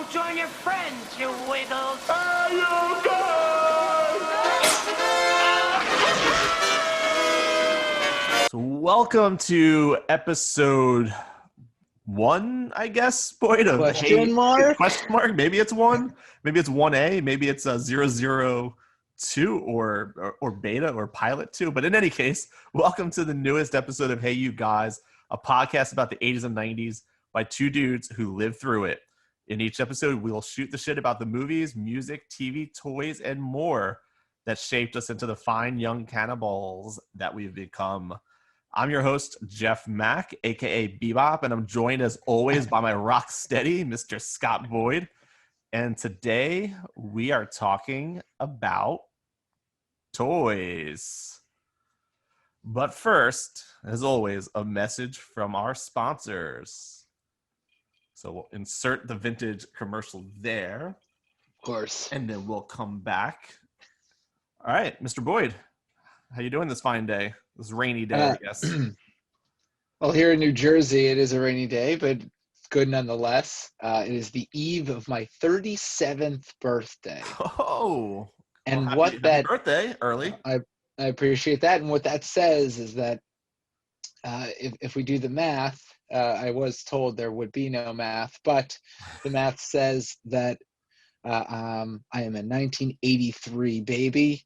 Come join your friends, you wiggles. Are you good? So welcome to episode 1, I guess, Boyd, of Question mark? question mark. Maybe it's 1. Maybe it's 1A. Maybe it's a 002 or beta or pilot 2. But in any case, welcome to the newest episode of Hey You Guys, a podcast about the 80s and 90s by two dudes who lived through it. In each episode, we'll shoot the shit about the movies, music, TV, toys, and more that shaped us into the fine young cannibals that we've become. I'm your host, Jeff Mack, a.k.a. Bebop, and I'm joined as always by my rock steady, Mr. Scott Boyd. And today we are talking about toys. But first, as always, a message from our sponsors. So we'll insert the vintage commercial there. Of course. And then we'll come back. All right, Mr. Boyd, how you doing this fine day? This rainy day, I guess. Well, here in New Jersey, it is a rainy day, but it's good nonetheless. It is the eve of my 37th birthday. Oh, And well, what happy that birthday early. I appreciate that. And what that says is that if we do the math, I was told there would be no math, but the math says that I am a 1983 baby.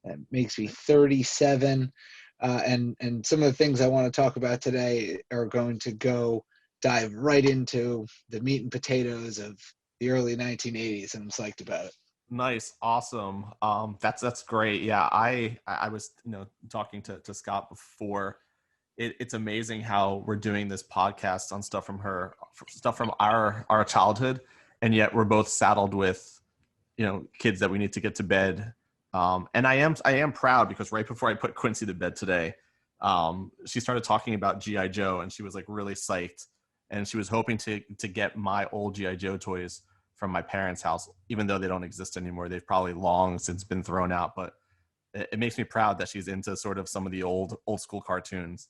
That makes me 37. And some of the things I want to talk about today are going to dive right into the meat and potatoes of the early 1980s, and I'm psyched about it. Nice, awesome. That's great. Yeah, I was talking to Scott before. It's amazing how we're doing this podcast on stuff from our childhood, and yet we're both saddled with kids that we need to get to bed. And I am proud because right before I put Quincy to bed today, she started talking about G.I. Joe, and she was like really psyched, and she was hoping to get my old G.I. Joe toys from my parents' house, even though they don't exist anymore. They've probably long since been thrown out, but it makes me proud that she's into sort of some of the old school cartoons.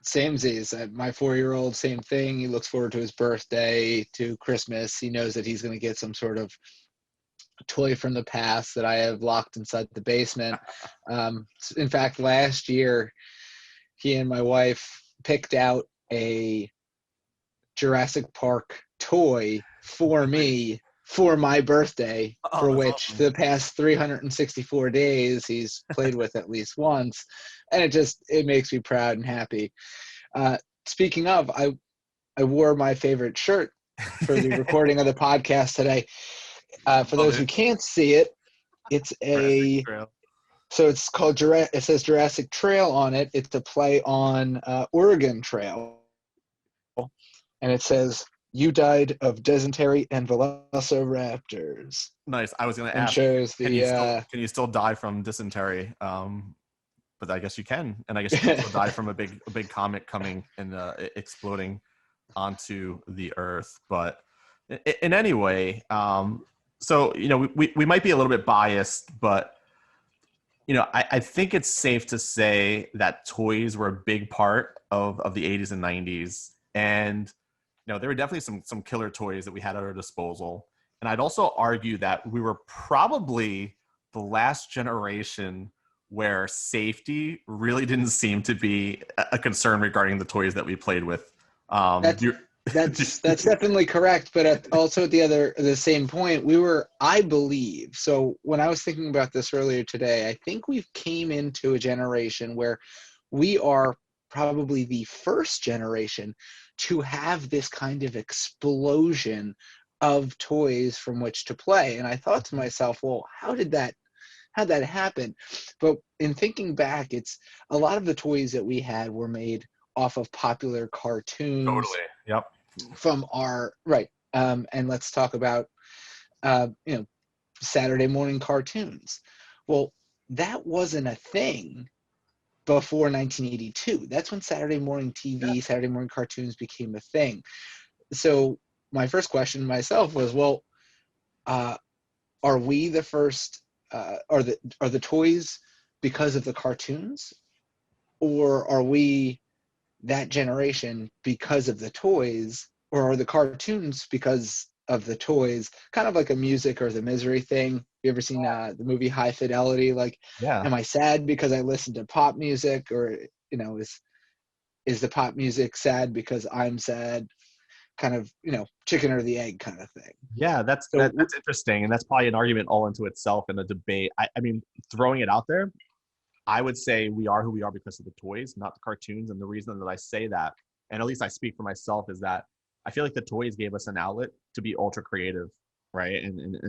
Samesies. My 4-year-old, same thing. He looks forward to his birthday, to Christmas. He knows that he's going to get some sort of toy from the past that I have locked inside the basement. In fact, last year, he and my wife picked out a Jurassic Park toy for me for my birthday, for which awesome. for the past 364 days he's played with at least once, and it makes me proud and happy. Speaking of, I wore my favorite shirt for the recording of the podcast today. For those who can't see it, it's so it's called it says Jurassic Trail on it. It's a play on Oregon Trail, and it says, "You died of dysentery and velociraptors." Nice. I was going to And ask, shows can you still die from dysentery? But I guess you can, and I guess you can still die from a big comet coming and exploding onto the Earth. But in any way, so we might be a little bit biased, but I think it's safe to say that toys were a big part of the 80s and 90s, and there were definitely some killer toys that we had at our disposal. And I'd also argue that we were probably the last generation where safety really didn't seem to be a concern regarding the toys that we played with. That's definitely correct, but also at the same point, I believe, so when I was thinking about this earlier today, I think we've came into a generation where we are probably the first generation to have this kind of explosion of toys from which to play. And I thought to myself, well, how'd that happen? But in thinking back, it's a lot of the toys that we had were made off of popular cartoons. Totally. Yep. From our right. And let's talk about Saturday morning cartoons. Well, that wasn't a thing before 1982. That's when Saturday morning TV, Saturday morning cartoons became a thing. So my first question to myself was, well, are we the first? Are the toys because of the cartoons, or are we that generation because of the toys, or are the cartoons because of the toys, kind of like a music or the misery thing. You ever seen the movie High Fidelity? Like, Yeah. am I sad because I listen to pop music, or is the pop music sad because I'm sad? Kind of, chicken or the egg kind of thing. Yeah, that's So that's interesting, and that's probably an argument all into itself in a debate. I mean, throwing it out there, I would say we are who we are because of the toys, not the cartoons. And the reason that I say that, and at least I speak for myself, is that I feel like the toys gave us an outlet to be ultra creative, right? And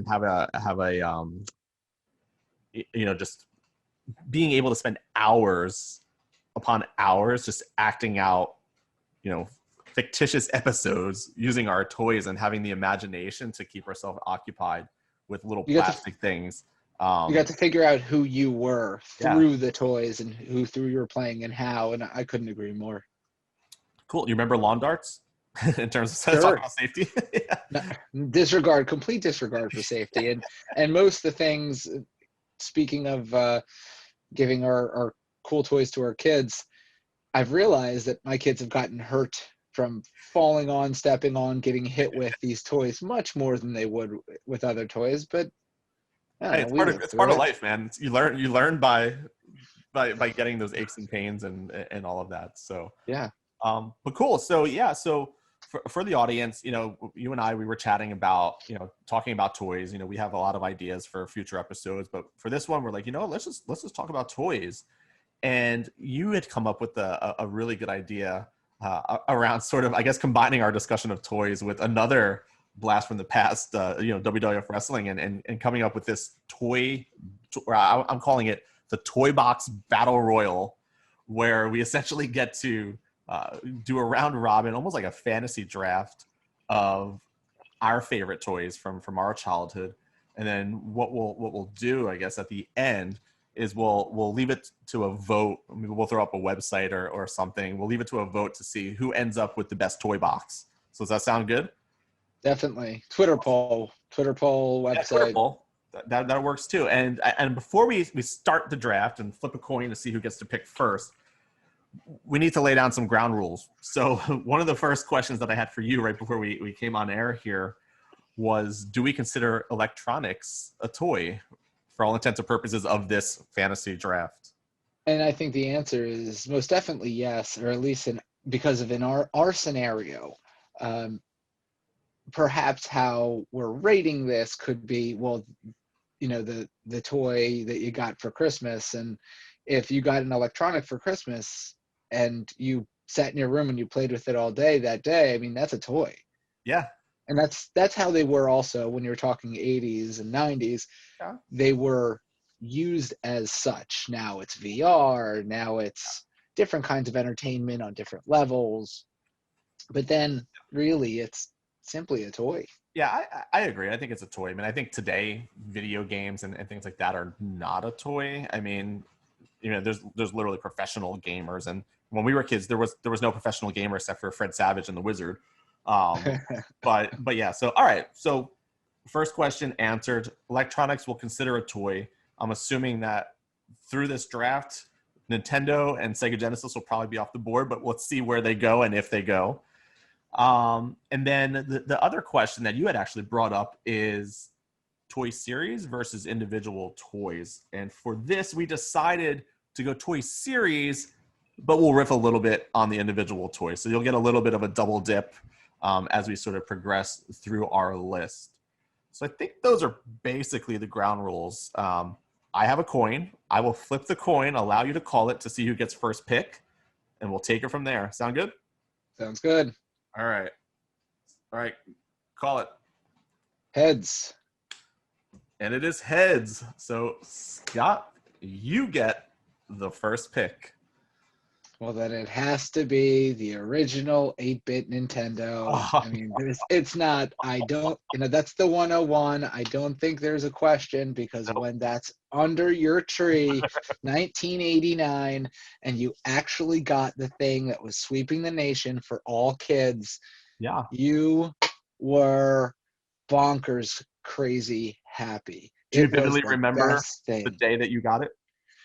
just being able to spend hours upon hours just acting out, fictitious episodes using our toys and having the imagination to keep ourselves occupied with little you got to plastic things. you got to figure out who you were Yeah. through the toys and through you were playing and how, and I couldn't agree more. Cool. You remember lawn darts in terms of Sure. talking about safety? Yeah. No, complete disregard for safety, and most of the things. Speaking of giving our cool toys to our kids, I've realized that my kids have gotten hurt from falling on, stepping on, getting hit with these toys much more than they would with other toys. But I don't know, It's part of life, man. You learn by getting those aches and pains and all of that. So yeah. But cool. So yeah, so for the audience, you and I, we were chatting about, talking about toys. We have a lot of ideas for future episodes, but for this one, we're like, let's just talk about toys. And you had come up with a really good idea around sort of, I guess, combining our discussion of toys with another blast from the past, WWF wrestling, and coming up with this I'm calling it the Toy Box Battle Royal, where we essentially get to do a round robin, almost like a fantasy draft of our favorite toys from our childhood. And then what we'll do, I guess, at the end is we'll leave it to a vote. Maybe we'll throw up a website or something. We'll leave it to a vote to see who ends up with the best toy box. So does that sound good? Definitely. Twitter poll website. Yeah, Twitter poll. That works too. And before we start the draft and flip a coin to see who gets to pick first, we need to lay down some ground rules. So one of the first questions that I had for you right before we came on air here was, do we consider electronics a toy for all intents and purposes of this fantasy draft? And I think the answer is most definitely yes, or at least because of our scenario. Perhaps how we're rating this could be, well, the toy that you got for Christmas, and if you got an electronic for Christmas and you sat in your room and you played with it all day that day, I mean, that's a toy. Yeah. And that's how they were also when you're talking 80s and 90s. Yeah. They were used as such. Now it's VR, now it's different kinds of entertainment on different levels. But then really it's simply a toy. Yeah, I agree. I think it's a toy. I mean, I think today video games and things like that are not a toy. I mean, there's literally professional gamers, and when we were kids, there was no professional gamer except for Fred Savage and the Wizard. But yeah. So all right. So first question answered. Electronics will consider a toy. I'm assuming that through this draft, Nintendo and Sega Genesis will probably be off the board, but let's see where they go and if they go. And then the other question that you had actually brought up is toy series versus individual toys. And for this, we decided to go toy series, but we'll riff a little bit on the individual toys. So you'll get a little bit of a double dip as we sort of progress through our list. So I think those are basically the ground rules. I have a coin. I will flip the coin, allow you to call it to see who gets first pick, and we'll take it from there. Sound good? Sounds good. All right. Call it. Heads. And it is heads. So Scott, you get the first pick. Well, then it has to be the original 8-bit Nintendo. I mean, it's not, that's the 101. I don't think there's a question, because when that's under your tree, 1989, and you actually got the thing that was sweeping the nation for all kids, yeah, you were bonkers, crazy happy. Do you vividly remember the day that you got it?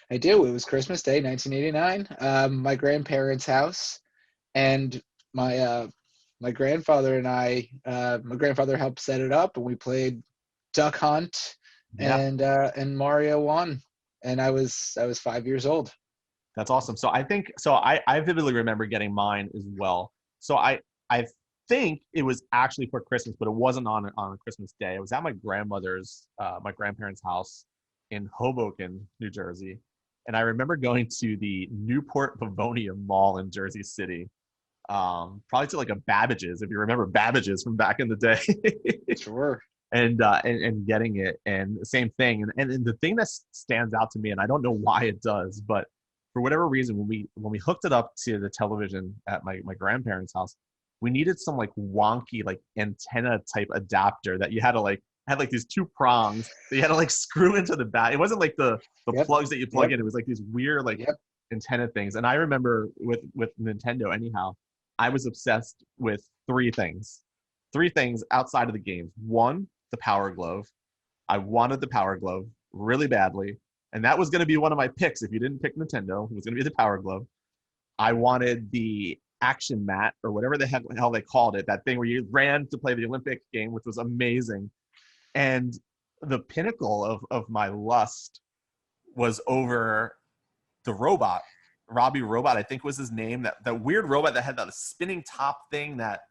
I do. It was Christmas Day, 1989. My grandparents' house, and my my grandfather and my grandfather helped set it up, and we played Duck Hunt Yeah, and Mario 1, and I was 5 years old. that's awesome. So I vividly remember getting mine as well. So I think it was actually for Christmas, but it wasn't on Christmas Day. It was at my grandparents' house in Hoboken, New Jersey. And I remember going to the Newport Bavonia Mall in Jersey City, probably to like a Babbage's, if you remember Babbage's from back in the day. Sure. And getting it, and the same thing, and the thing that stands out to me, and I don't know why it does, but for whatever reason, when we hooked it up to the television at my grandparents' house, we needed some like wonky like antenna type adapter that you had to like had like these two prongs that you had to like screw into the back. It wasn't like the Yep. plugs that you plug Yep. in. It was like these weird like Yep. antenna things. And I remember with Nintendo, anyhow, I was obsessed with three things outside of the games. One, the Power Glove. I wanted the Power Glove really badly, and that was going to be one of my picks. If you didn't pick Nintendo, it was going to be the Power Glove. I wanted the Action Mat, or whatever the hell they called it, that thing where you ran to play the Olympic game, which was amazing. And the pinnacle of my lust was over the robot. Robbie Robot, I think was his name. That weird robot that had that spinning top thing that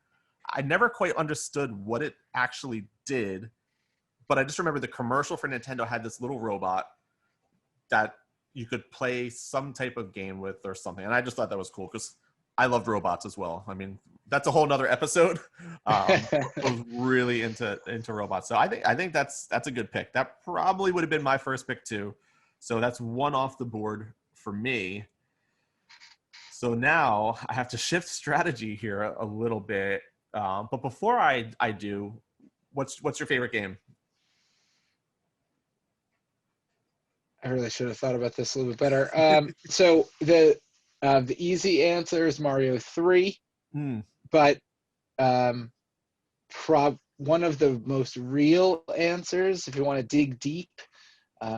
I never quite understood what it actually did, but I just remember the commercial for Nintendo had this little robot that you could play some type of game with or something. And I just thought that was cool because I loved robots as well. I mean, that's a whole nother episode. I was really into robots. So I think that's a good pick. That probably would have been my first pick too. So that's one off the board for me. So now I have to shift strategy here a little bit. But before I do, what's your favorite game? I really should have thought about this a little bit better. So the easy answer is Mario 3, but one of the most real answers, if you want to dig deep,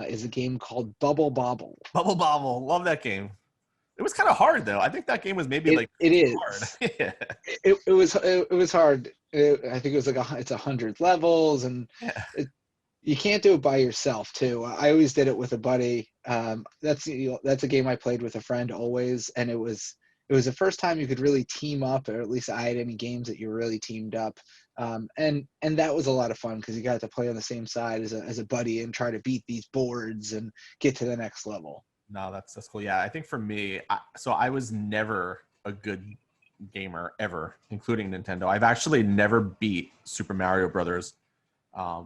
is a game called Bubble Bobble. Bubble Bobble, love that game. It was kind of hard though. I think that game was maybe It is hard. Yeah. It was hard. I think it was like it's 100 levels, and Yeah. you can't do it by yourself too. I always did it with a buddy. That's a game I played with a friend always, and it was the first time you could really team up, or at least I had any games that you were really teamed up. And that was a lot of fun because you got to play on the same side as a buddy and try to beat these boards and get to the next level. No, that's cool. Yeah, I think for me, I was never a good gamer ever, including Nintendo. I've actually never beat Super Mario Brothers,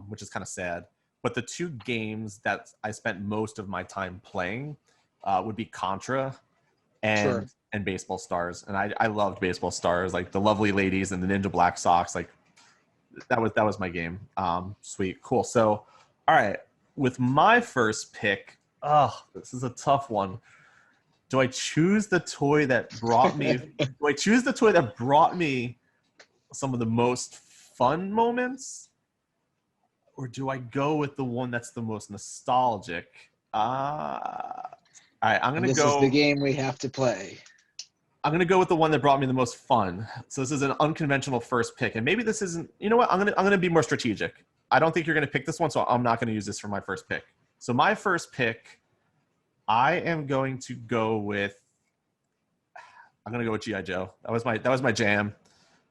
which is kind of sad. But the two games that I spent most of my time playing would be Contra and Baseball Stars. And I loved Baseball Stars, like the lovely ladies and the Ninja Black Sox. Like that was my game. Sweet, cool. So, all right, with my first pick. Oh, this is a tough one. Do I choose the toy that brought me? Do I choose the toy that brought me some of the most fun moments, or do I go with the one that's the most nostalgic? All right, I'm gonna This go. is the game we have to play. I'm gonna go with the one that brought me the most fun. So this is an unconventional first pick, and maybe this isn't. You know what? I'm gonna be more strategic. I don't think you're gonna pick this one, so I'm not gonna use this for my first pick. So my first pick, I am going to go with. I'm gonna go with GI Joe. That was my jam.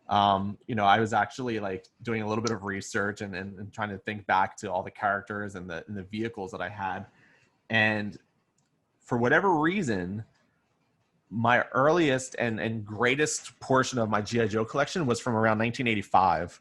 I was actually like doing a little bit of research and trying to think back to all the characters and the vehicles that I had, and for whatever reason, my earliest and greatest portion of my GI Joe collection was from around 1985.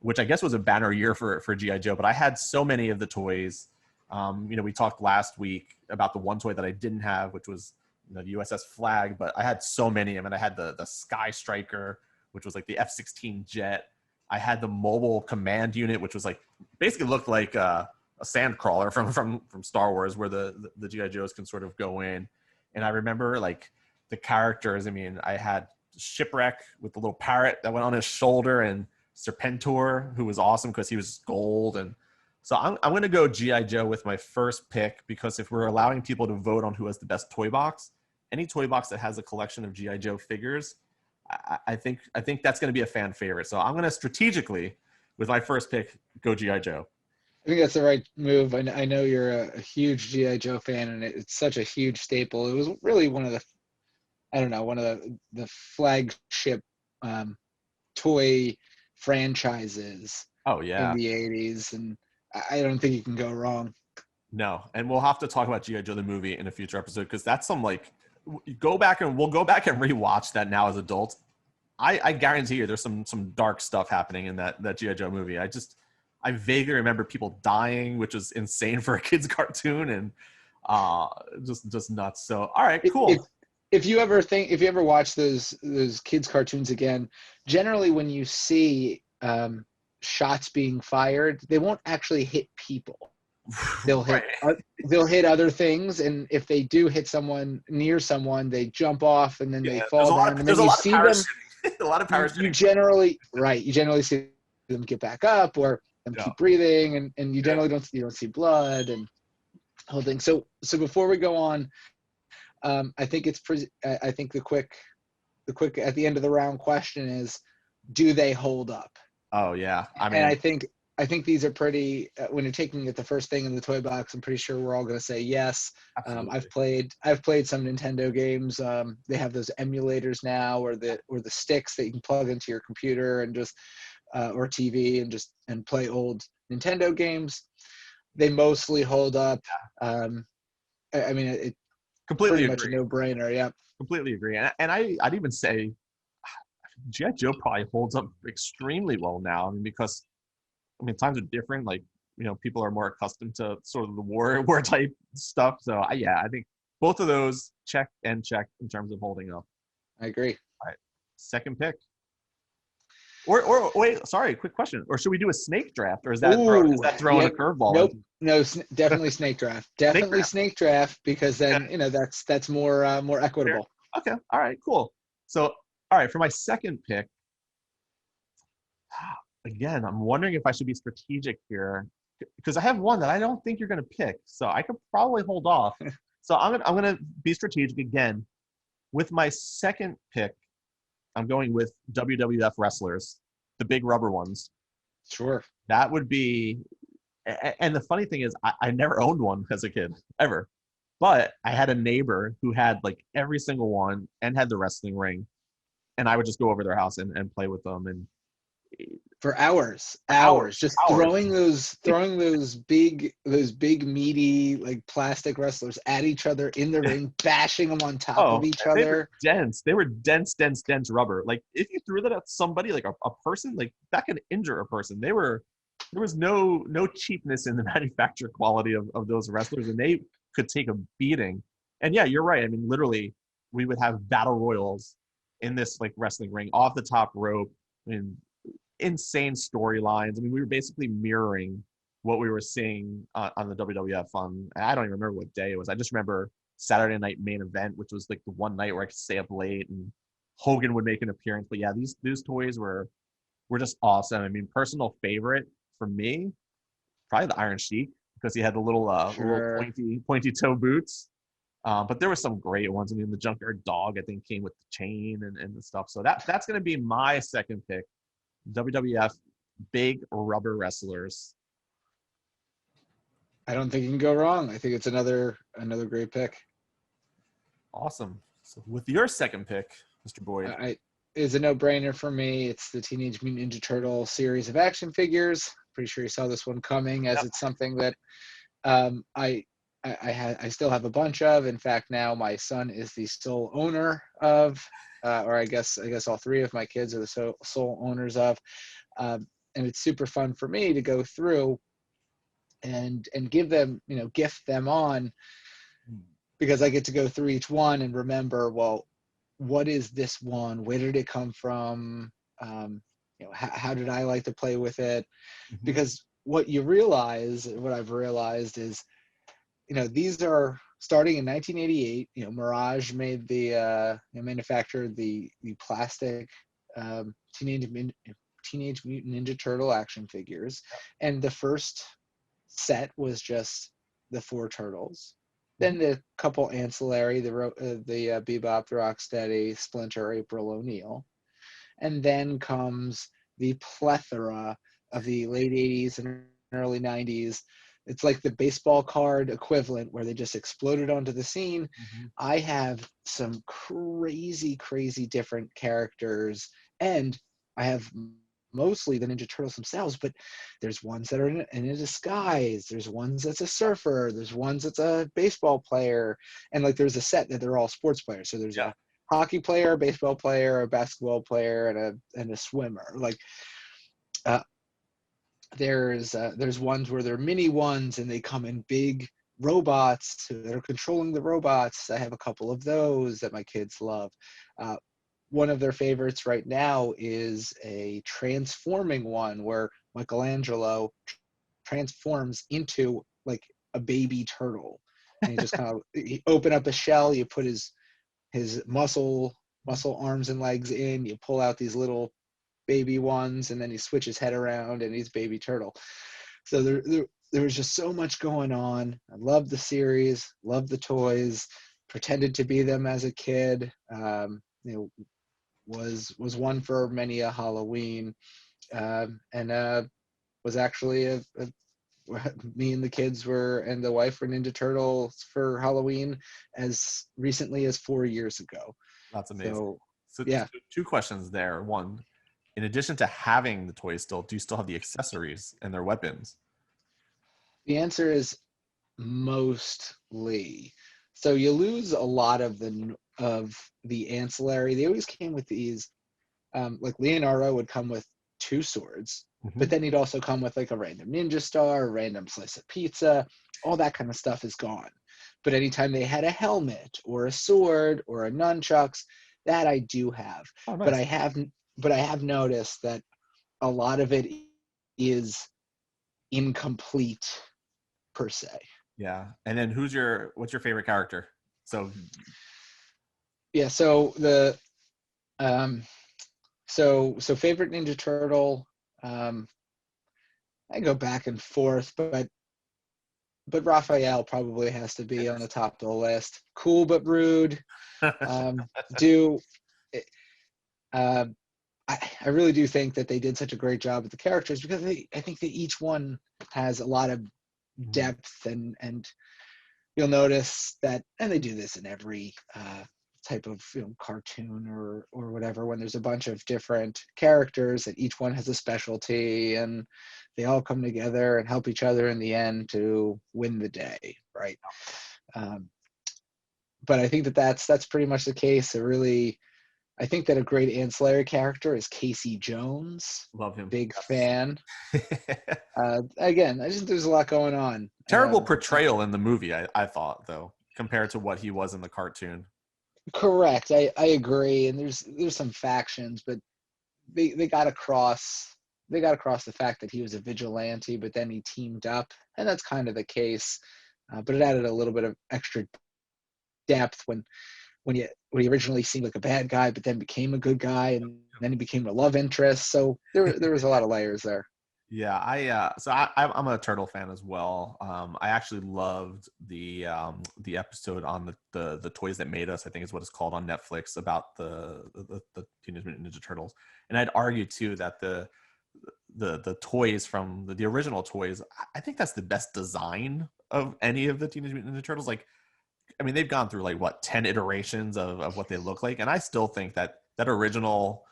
Which I guess was a banner year for GI Joe, but I had so many of the toys. We talked last week about the one toy that I didn't have, which was the USS Flag, but I had so many of them. And I had the Sky Striker, which was like the F-16 jet. I had the mobile command unit, which was like basically looked like a sand crawler from Star Wars, where the GI Joes can sort of go in. And I remember like the characters. I mean, I had Shipwreck with the little parrot that went on his shoulder, and Serpentor, who was awesome because he was gold. And so I'm going to go GI Joe with my first pick, because if we're allowing people to vote on who has the best toy box, any toy box that has a collection of GI Joe figures, I think that's going to be a fan favorite. So I'm going to strategically, with my first pick, go GI Joe. I think that's the right move. I know you're a huge GI Joe fan, and it's such a huge staple. It was really one of the, I don't know, one of the flagship toy franchises Oh in yeah, the '80s, and I don't think you can go wrong. no, and we'll have to talk about GI Joe the movie in a future episode because that's some like we'll go back and rewatch that now as adults. I guarantee you there's some dark stuff happening in that GI Joe movie. I vaguely remember people dying, which was insane for a kids cartoon, and just nuts. So all right, cool. If you ever watch those kids cartoons again, generally when you see shots being fired, they won't actually hit people. They'll hit Right. they'll hit other things, and if they do hit someone near someone, they jump off and then they Yeah, fall down, and then there's a you lot of see them. parachuting. A lot of parachuting. You generally see them get back up or them Yeah. keep breathing, and you Yeah. generally don't see blood and whole thing. So before we go on, I think I think the quick at the end of the round question is, do they hold up? Oh yeah. I And mean, I think these are pretty. When you're taking it the first thing in the toy box, I'm pretty sure we're all going to say yes. absolutely. I've played some Nintendo games. They have those emulators now, or the sticks that you can plug into your computer and just or TV and play old Nintendo games. They mostly hold up. I mean, it's Completely pretty much a agree. no-brainer. Yeah. Completely agree. And I'd even say GI Joe probably holds up extremely well now. I mean, because times are different. Like people are more accustomed to sort of the war type stuff. So I think both of those check in terms of holding up. I agree. All right, second pick. Or wait, sorry, quick question. Or should we do a snake draft, or is that Ooh, throwing yeah, a curveball? nope, no, definitely snake draft. Snake Definitely draft. snake draft because then Okay. that's more Fair. equitable. Okay. All right. Cool. So, all right, for my second pick, again, I'm wondering if I should be strategic here because I have one that I don't think you're going to pick. So I could probably hold off. So I'm gonna be strategic again. With my second pick, I'm going with WWF wrestlers, the big rubber ones. Sure. That would be, and the funny thing is, I never owned one as a kid ever, but I had a neighbor who had like every single one and had the wrestling ring, and I would just go over their house and play with them and For hours, for hours, just hours. throwing those big meaty like plastic wrestlers at each other in the ring, bashing them on top of Oh, each they were other. dense. They were dense rubber. Like if you threw that at somebody, like a person, like that could injure a person. There was no cheapness in the manufacture quality of those wrestlers, and they could take a beating. And yeah, you're right. I mean, literally, we would have battle royals in this like wrestling ring off the top rope. I mean, insane storylines. I mean, we were basically mirroring what we were seeing on the WWF on. I don't even remember what day it was. I just remember Saturday Night Main Event, which was like the one night where I could stay up late and Hogan would make an appearance. But yeah, these toys were just awesome. I mean, personal favorite for me, probably the Iron Sheik because he had the little Sure. pointy toe boots. But there were some great ones. I mean, the Junkyard Dog I think came with the chain and the stuff. So that's going to be my second pick. WWF big rubber wrestlers. I don't think you can go wrong. I think it's another great pick. Awesome. So with your second pick, Mr. Boyd. Is a no-brainer for me. It's the Teenage Mutant Ninja Turtle series of action figures. Pretty sure you saw this one coming, as Yep. it's something that I still have a bunch of. In fact, now my son is the sole owner of, or I guess all three of my kids are the sole owners of, and it's super fun for me to go through and give them, gift them on, because I get to go through each one and remember, well, what is this one? Where did it come from? How did I like to play with it? Mm-hmm. Because what I've realized is, these are starting in 1988. Mirage made manufactured the plastic Teenage Mutant Ninja Turtle action figures, and the first set was just the four turtles. Then the couple ancillary, the Bebop, the Rocksteady, Splinter, April O'Neil. And then comes the plethora of the late 80s and early 90s. It's like the baseball card equivalent where they just exploded onto the scene. Mm-hmm. I have some crazy, crazy different characters, and I have mostly the Ninja Turtles themselves, but there's ones that are in a disguise. There's ones that's a surfer. There's ones that's a baseball player. And like there's a set that they're all sports players. So there's a hockey player, a baseball player, a basketball player, and a swimmer. Like there's ones where they're mini ones and they come in big robots that are controlling the robots. I have a couple of those that my kids love. One of their favorites right now is a transforming one where Michelangelo transforms into like a baby turtle, and you just kind of you open up a shell, you put his muscle arms and legs in, you pull out these little baby ones, and then he switches head around and he's baby turtle. So there was just so much going on. I loved the series, loved the toys, pretended to be them as a kid. You know, was one for many a Halloween, and was actually me and the kids and the wife were Ninja Turtles for Halloween as recently as 4 years ago. That's amazing. So yeah. Two questions there. One, in addition to having the toys still, do you still have the accessories and their weapons? The answer is mostly. So you lose a lot of the ancillary. They always came with these, like Leonardo would come with 2 swords, but then he'd also come with like a random ninja star, a random slice of pizza. All that kind of stuff is gone. But anytime they had a helmet or a sword or a nunchucks, that I do have. Oh, nice. But I have noticed that a lot of it is incomplete per se. Yeah. And then what's your favorite character? So So the so favorite Ninja Turtle, I go back and forth, but Raphael probably has to be on the top of the list. Cool but rude. Do I really do think that they did such a great job with the characters because I think that each one has a lot of depth, and you'll notice that, and they do this in every type of cartoon or whatever, when there's a bunch of different characters that each one has a specialty and they all come together and help each other in the end to win the day, right? But I think that that's pretty much the case. I think that a great ancillary character is Casey Jones. Love him. Big fan. Again, I just think there's a lot going on. Terrible portrayal in the movie, I thought, though, compared to what he was in the cartoon. Correct. I agree. And there's some factions, but they got across the fact that he was a vigilante, but then he teamed up, and that's kind of the case. But it added a little bit of extra depth when he originally seemed like a bad guy, but then became a good guy, and then he became a love interest. So there was a lot of layers there. Yeah, I'm a Turtle fan as well. I actually loved the episode on the Toys That Made Us, I think is what it's called, on Netflix, about the Teenage Mutant Ninja Turtles. And I'd argue too that the toys from the original toys, I think that's the best design of any of the Teenage Mutant Ninja Turtles. Like, I mean, they've gone through like 10 iterations of what they look like, and I still think that original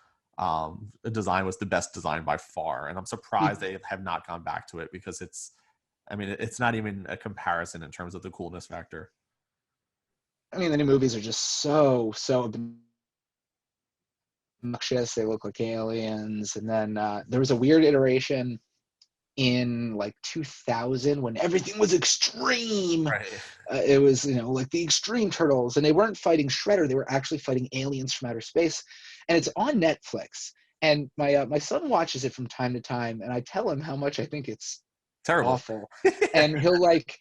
design was the best design by far, and I'm surprised they have not gone back to it, because it's not even a comparison in terms of the coolness factor. I mean, the new movies are just so obnoxious. They look like aliens. And then there was a weird iteration in like 2000 when everything was extreme. Right. It was like the Extreme Turtles, and they weren't fighting Shredder, they were actually fighting aliens from outer space, and it's on Netflix. And my son watches it from time to time, and I tell him how much I think it's terrible, awful. And he'll like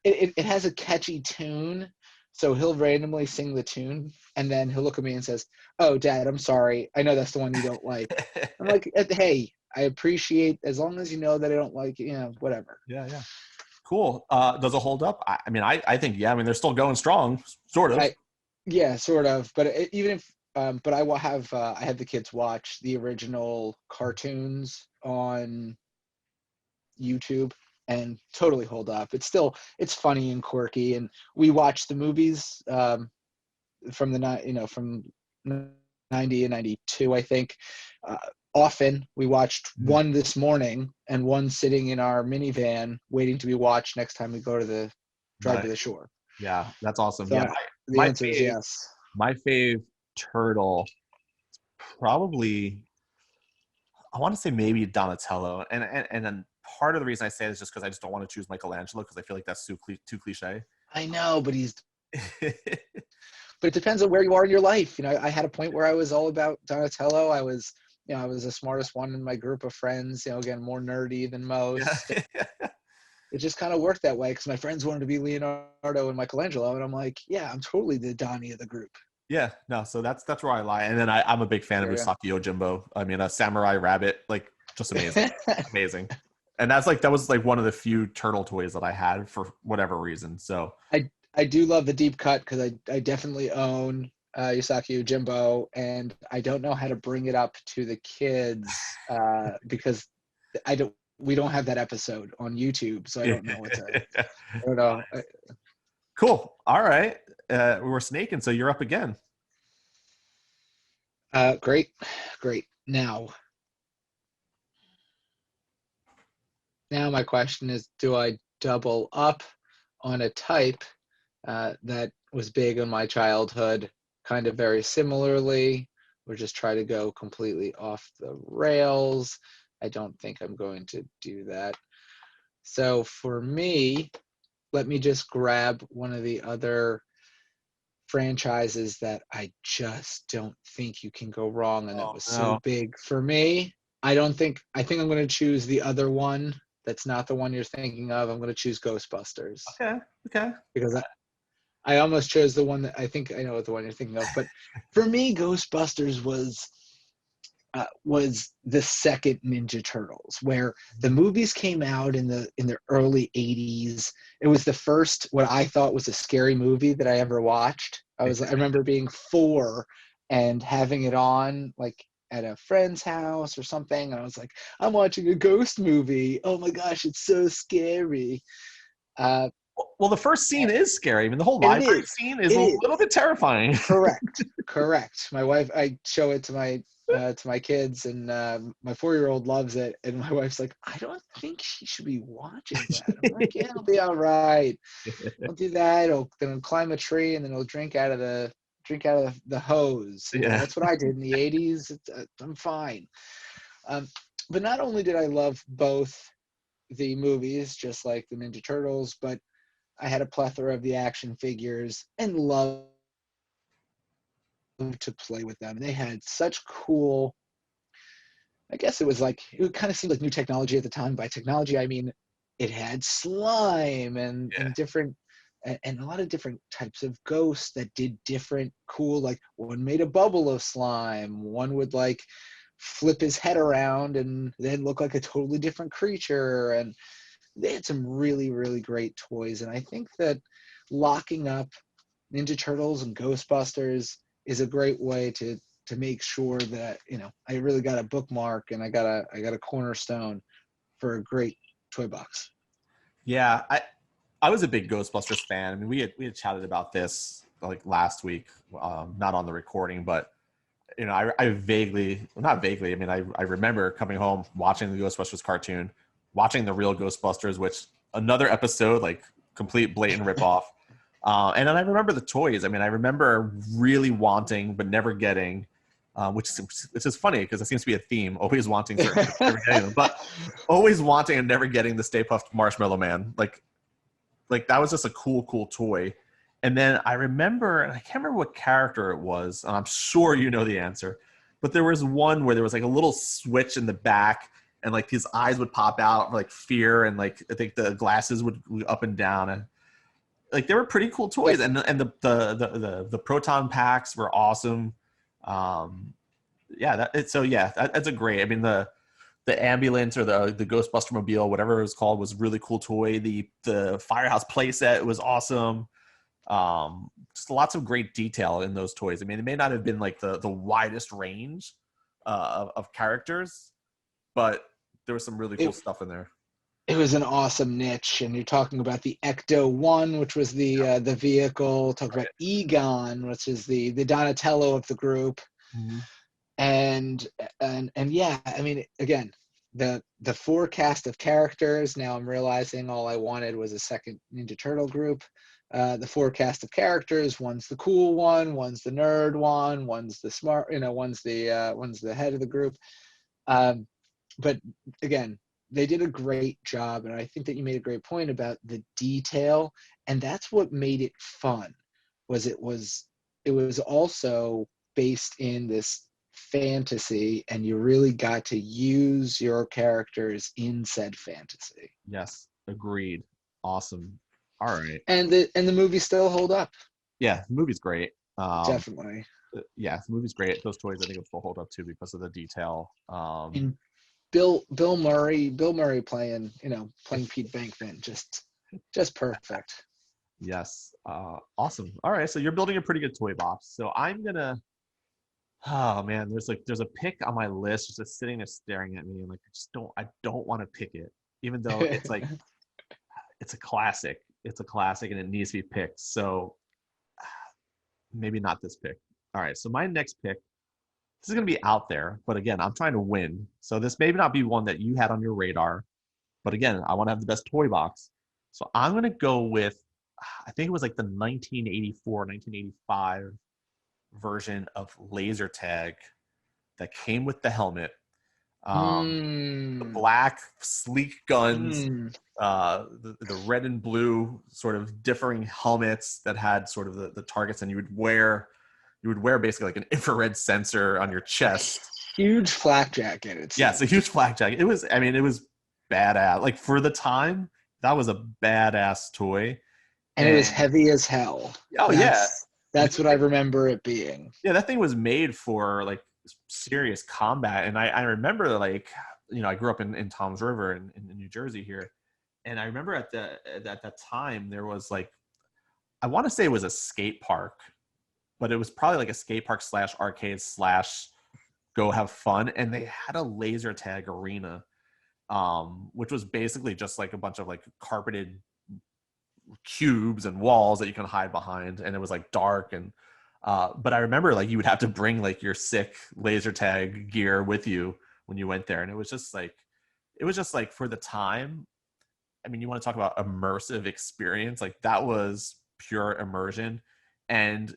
it has a catchy tune, so he'll randomly sing the tune, and then he'll look at me and says, "Oh, Dad, I'm sorry, I know that's the one you don't like." I'm like, "Hey, I appreciate, as long as you know that I don't like it, whatever." Yeah. Cool. Does it hold up? I think, yeah. I mean, they're still going strong, sort of. Yeah, sort of. But even if but I had the kids watch the original cartoons on YouTube and totally hold up. It's funny and quirky, and we watched the movies from from 90 and 92, I think. Uh, Often we watched one this morning and one sitting in our minivan waiting to be watched next time we go to the drive to Nice. the shore. Yeah, that's awesome. So Yeah, the my answer is fave, yes. my fave turtle, probably, I want to say maybe Donatello, and then part of the reason I say it is just because I just don't want to choose Michelangelo because I feel like that's too cliche. I know, but it depends on where you are in your life. I had a point where I was all about Donatello. I was the smartest one in my group of friends, again, more nerdy than Yeah. most. It just kind of worked that way because my friends wanted to be Leonardo and Michelangelo. And I'm like, yeah, I'm totally the Donnie of the group. Yeah, no, so that's where I lie. And then I'm a big fan of There Usagi Yojimbo. I mean, a samurai rabbit, like just amazing. you go. Amazing. And that was like one of the few turtle toys that I had for whatever reason. So I do love the deep cut because I definitely own Yusaki Ujimbo, and I don't know how to bring it up to the kids because we don't have that episode on YouTube, so I don't know I don't know. cool. All right. We're snaking, so you're up again. Great. Now my question is, do I double up on a type that was big in my childhood, kind of very similarly, or just try to go completely off the rails? I don't think I'm going to do that. So for me, let me just grab one of the other franchises that I just don't think you can go wrong and that Oh was so no. big for me. I think I'm going to choose the other one that's not the one you're thinking of. I'm going to choose Ghostbusters Okay. Okay. because I almost chose the one that I think I know what the one you're thinking of. But for me, Ghostbusters was the second Ninja Turtles, where the movies came out in the early '80s. It was the first what I thought was a scary movie that I ever watched. I remember being 4 and having it on like at a friend's house or something, and I was like, I'm watching a ghost movie. Oh my gosh, it's so scary. Uh, Well, the first scene is scary. I mean, the whole and it library is. scene is It a is. little bit terrifying. Correct. My wife, I show it to my kids, and my 4-year-old loves it. And my wife's like, I don't think she should be watching that. I'm like, yeah, it'll be all right. I'll do that. Then I'll climb a tree, and then he'll drink out of the hose. Yeah. That's what I did in the '80s. I'm fine. Um, but not only did I love both the movies, just like the Ninja Turtles, but I had a plethora of the action figures and loved to play with them. They had such cool, I guess it kind of seemed like new technology at the time. By technology, I mean it had slime and different and a lot of different types of ghosts that did different cool, like one made a bubble of slime, one would like flip his head around and then look like a totally different creature. And they had some really, really great toys. And I think that locking up Ninja Turtles and Ghostbusters is a great way to make sure that I really got a bookmark and I got a cornerstone for a great toy box. Yeah, I was a big Ghostbusters fan. I mean, we had chatted about this like last week, not on the recording, but I vaguely, well, not vaguely. I mean, I remember coming home watching the Ghostbusters cartoon, watching the real Ghostbusters, which another episode like complete blatant ripoff. And then I remember the toys. I mean, I remember really wanting but never getting, which is funny because it seems to be a theme: always wanting certain, never getting them, but always wanting and never getting the Stay Puft Marshmallow Man. Like that was just a cool toy. And then I remember, and I can't remember what character it was, and I'm sure you know the answer, but there was one where there was like a little switch in the back, and like his eyes would pop out for like fear, and like I think the glasses would up and down, and like they were pretty cool toys, and the proton packs were awesome. Um, that's a great. I mean the ambulance or the Ghostbuster mobile, whatever it was called, was a really cool toy. The firehouse playset was awesome. Just lots of great detail in those toys. I mean, it may not have been like the widest range of characters, but there was some really cool It stuff in there. it was an awesome niche, and you're talking about the Ecto One, which was the vehicle. Talk about Right. Egon, which is the Donatello of the group, Mhm. and and yeah, I mean, again, the forecast of characters. Now I'm realizing all I wanted was a second Ninja Turtle group. The forecast of characters: one's the cool one, one's the nerd one, one's the smart, one's the head of the group. Um, but again, they did a great job, and I think that you made a great point about the detail, and that's what made it fun. Was it was also based in this fantasy, and you really got to use your characters in said fantasy. Yes, agreed. Awesome. All right. And the movies still hold up, Yeah, the movie's great. definitely. Yeah, the movie's great. Those toys I think will still hold up too because of the detail. And Bill Murray playing Pete Bankman, just perfect. Yes. Awesome. All right. So you're building a pretty good toy box. So I'm gonna. Oh man, there's a pick on my list just sitting there staring at me, and like I don't want to pick it, even though it's like it's a classic. It's a classic, and it needs to be picked. So maybe not this pick. All right. So my next pick. This is gonna be out there, but again, I'm trying to win. So this may not be one that you had on your radar, but again, I want to have the best toy box. So I'm going to go with, I think it was like the 1984, 1985 version of laser tag that came with the helmet. The Mm, black, sleek guns, mm. the red and blue sort of differing helmets that had sort of the targets, and you would wear basically like an infrared sensor on your A chest. huge flak jacket, it Yeah, it's a seemed. huge flak jacket. I mean, it was badass. Like for the time, that was a badass toy. And it was And heavy as hell. oh yeah, I mean That's what I remember it being. yeah, that thing was made for like serious combat. And I remember like I grew up in Tom's River in New Jersey here, and I remember at that time there was like I want to say it was a skate park, but it was probably like a skate park slash arcade slash go have fun, and they had a laser tag arena, which was basically just like a bunch of like carpeted cubes and walls that you can hide behind, and it was like dark. And but I remember like you would have to bring like your sick laser tag gear with you when you went there, and it was just like for the time. I mean, you want to talk about immersive experience, like that was pure immersion. And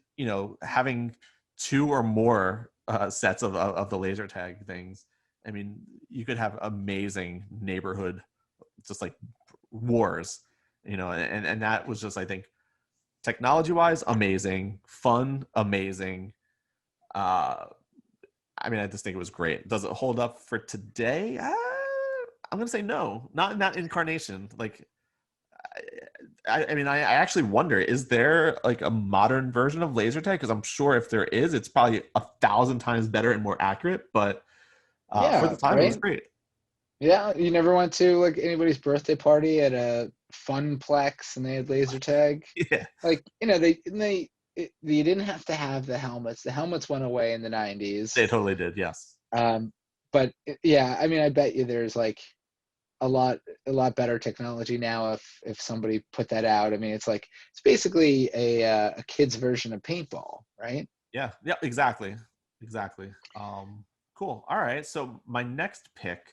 having two or more sets of the laser tag things, I mean, you could have amazing neighborhood just like wars, and that was just, I think, technology wise amazing, fun amazing. uh I mean, I just think it was great. Does it hold up for today? I'm gonna say no, not in that incarnation. Like I mean, I actually wonder, is there like a modern version of laser tag? Because I'm sure if there is, it's probably 1,000 times better and more accurate. But for the Yeah, time, it was right? great. Yeah, you never went to like anybody's birthday party at a funplex and they had laser tag? Yeah, Like, you didn't have to have the helmets. The helmets went away in the 90s. they totally did. Yes. Um, but yeah, I mean, I bet you there's like a lot better technology now if somebody put that out. I mean, it's basically a kid's version of paintball, right? Yeah. Yeah. Exactly. Exactly. Cool. All right. So my next pick,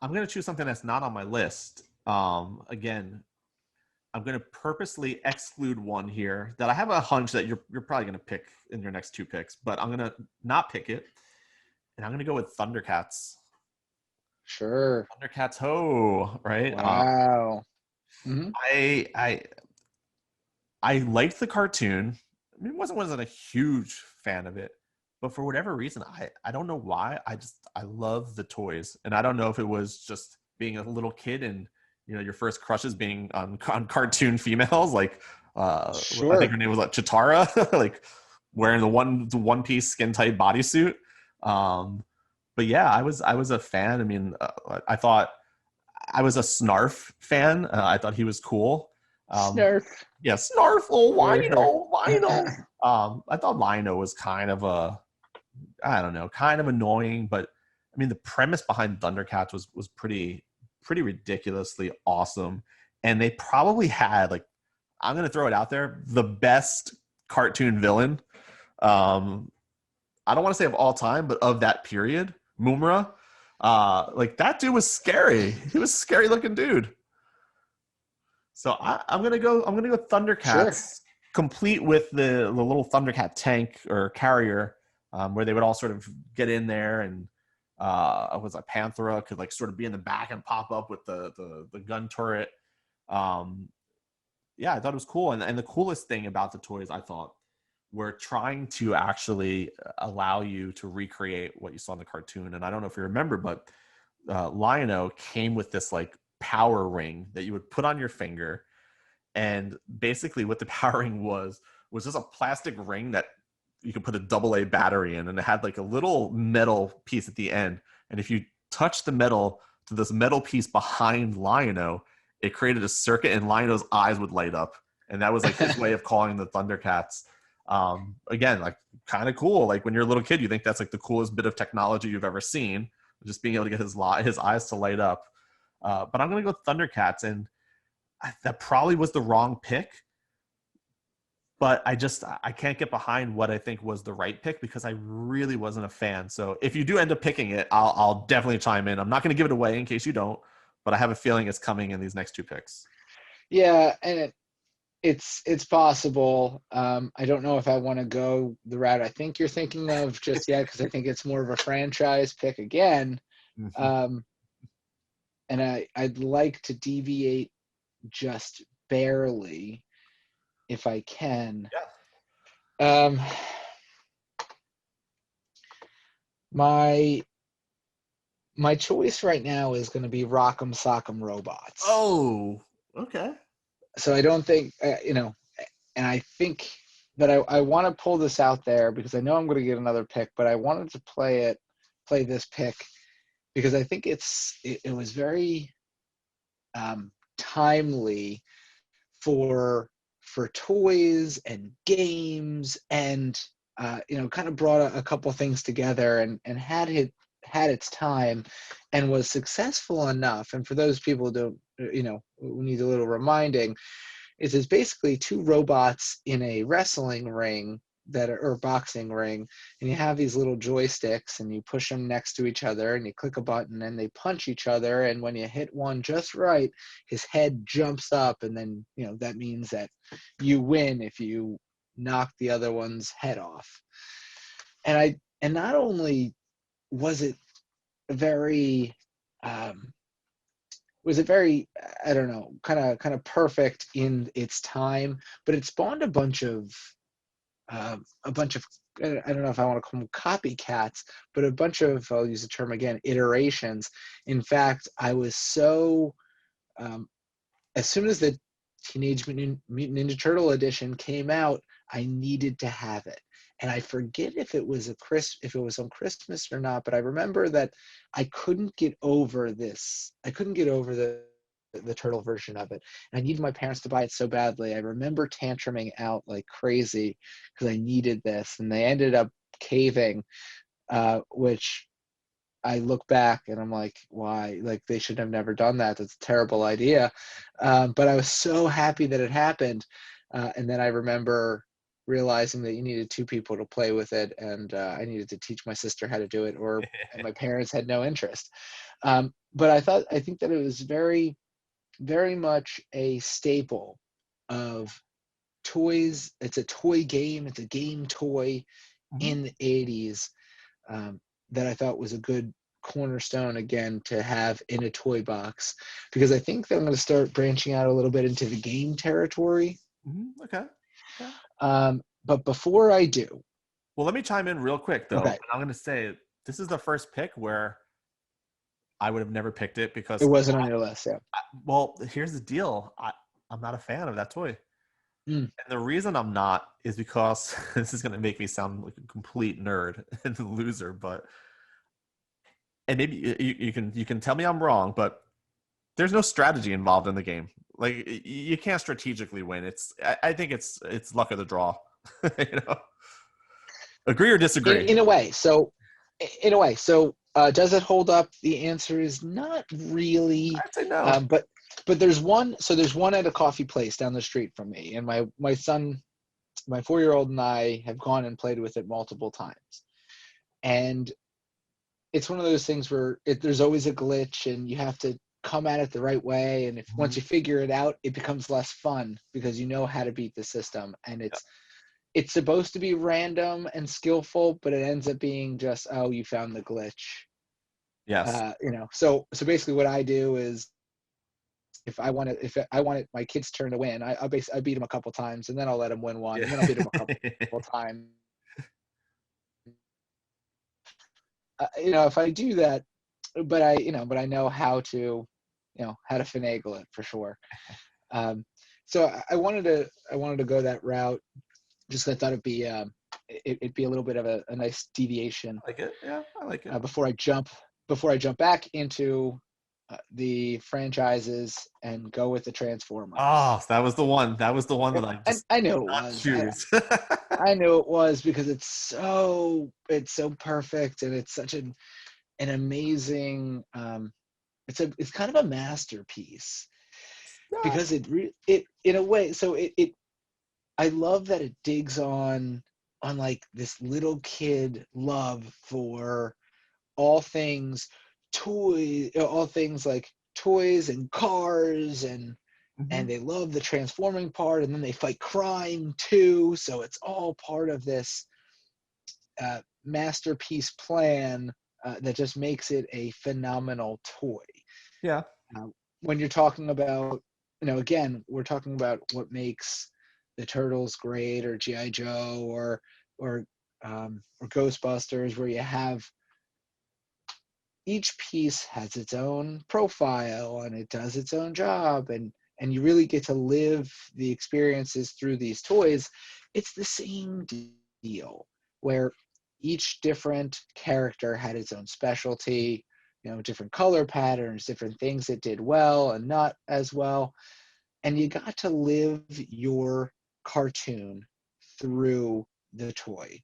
I'm gonna choose something that's not on my list. Again, I'm gonna purposely exclude one here that I have a hunch that you're probably gonna pick in your next two picks, but I'm gonna not pick it, and I'm gonna go with Thundercats. Sure. Thundercats ho, right? Wow. Hmm. I I liked the cartoon. I mean, wasn't a huge fan of it, but for whatever reason, I don't know why. I love the toys, and I don't know if it was just being a little kid and your first crushes being on cartoon females. Like I think Sure. her name was like Chitara, like wearing the one piece skin tight bodysuit. Um, but yeah, I was a fan. I mean, I thought I was a Snarf fan. I thought he was cool. Um, Snurf. Yeah, Snarfle, Lino. I thought Lino was kind of I don't know, kind of annoying, but I mean the premise behind Thundercats was pretty ridiculously awesome, and they probably had, like, I'm gonna throw it out there, the best cartoon villain. I don't want to say of all time, but of that period, Mumra. Like, that dude was scary. He was a scary looking dude. So I'm gonna go Sure. Thundercats, complete with the little Thundercat tank or carrier, where they would all sort of get in there, and was like Panthera could, like, sort of be in the back and pop up with the gun turret. Um, yeah, I thought it was cool, and the coolest thing about the toys, I thought, were trying to actually allow you to recreate what you saw in the cartoon. And I don't know if you remember, but Lion-O came with this, like, power ring that you would put on your finger, and basically what the power ring was just a plastic ring that you could put a AA battery in, and it had, like, a little metal piece at the end, and if you touch the metal to this metal piece behind Lion-O, it created a circuit, and Lion-O's eyes would light up, and that was, like, his way of calling the Thundercats. Again, like, kind of cool. Like, when you're a little kid, you think that's, like, the coolest bit of technology you've ever seen, just being able to get his eyes to light up. But I'm gonna go Thundercats, and that probably was the wrong pick, but I can't get behind what I think was the right pick, because I really wasn't a fan. So if you do end up picking it, I'll definitely chime in. I'm not going to give it away in case you don't, but I have a feeling it's coming in these next two picks. Yeah, and it's possible. I don't know if I want to go the route I think you're thinking of just yet, because I think it's more of a franchise pick again. Mhm. Um, and I'd like to deviate just barely if I can. Yeah. Um, my my choice right now is going to be Rock'em Sock'em Robots. Oh, okay. So I don't think and I think that I want to pull this out there because I know I'm going to get another pick, but I wanted to play this pick because I think it was very timely for toys and games, and kind of brought a couple things together, and had its time and was successful enough. And for those people who don't, who need a little reminding, it's basically two robots in a wrestling ring or boxing ring, and you have these little joysticks, and you push them next to each other, and you click a button, and they punch each other, and when you hit one just right, his head jumps up, and then that means that you win if you knock the other one's head off. And not only was it very um, very, I don't know, kind of perfect in its time, but it spawned a bunch of, I don't know if I want to call them copycats, but a bunch of, I'll use the term again, iterations. In fact, I was so as soon as the Teenage Mutant Ninja Turtle edition came out, I needed to have it. And I forget if it was if it was on Christmas or not, but I remember that I couldn't get over this. I couldn't get over the turtle version of it. And I needed my parents to buy it so badly. I remember tantruming out like crazy because I needed this, and they ended up caving, which I look back and I'm like, why? Like, they should have never done that. That's a terrible idea. But I was so happy that it happened. And then I remember realizing that you needed two people to play with it, and I needed to teach my sister how to do it, and my parents had no interest. But I think that it was very, very much a staple of toys. It's a toy game. It's a game toy Mhm. in the 80s, that I thought was a good cornerstone again to have in a toy box, because I think that I'm going to start branching out a little bit into the game territory. Okay. Okay. But before I do, Well, let me chime in real quick, though. okay, I'm going to say this is the first pick where I would have never picked it, it because, wasn't on your list, yeah. well, here's the deal. I'm not a fan of that toy. Mm. And the reason I'm not is because this is going to make me sound like a complete nerd and a loser, but, and maybe you can tell me I'm wrong, but there's no strategy involved in the game. Like you can't strategically win. I think it's luck of the draw. You know, agree or disagree? In a way. So, does it hold up? The answer is not really. I'd say no. But there's one. So there's one at a coffee place down the street from me, and my son, my 4-year-old, and I have gone and played with it multiple times, and it's one of those things where there's always a glitch, and you have to come at it the right way. And if once you figure it out, it becomes less fun because you know how to beat the system, and it's supposed to be random and skillful, but it ends up being just, oh, you found the glitch. Yes. So basically what I do is if I want my kid's turn to win, I beat him a couple times, and then I'll let him win one, and then I'll beat him a couple times. If I do that, but I know how to finagle it for sure. So I wanted to go that route. Just I thought it'd be a little bit of a nice deviation. I like it. Yeah, I like it. Before I jump back into the franchises and go with the Transformers. Oh, that was the one. That was the one that I just I knew it not was. choose. I knew it was because it's so perfect, and it's such an amazing. It's kind of a masterpiece because it in a way. So it I love that it digs on like this little kid love for all things all things like toys and cars, and they love the transforming part, and then they fight crime too. So it's all part of this masterpiece plan that just makes it a phenomenal toy. Yeah. When you're talking about, again, we're talking about what makes the Turtles great, or G.I. Joe, or Ghostbusters, where you have each piece has its own profile and it does its own job, and you really get to live the experiences through these toys. It's the same deal where each different character had its own specialty, different color patterns, different things it did well and not as well, and you got to live your cartoon through the toy.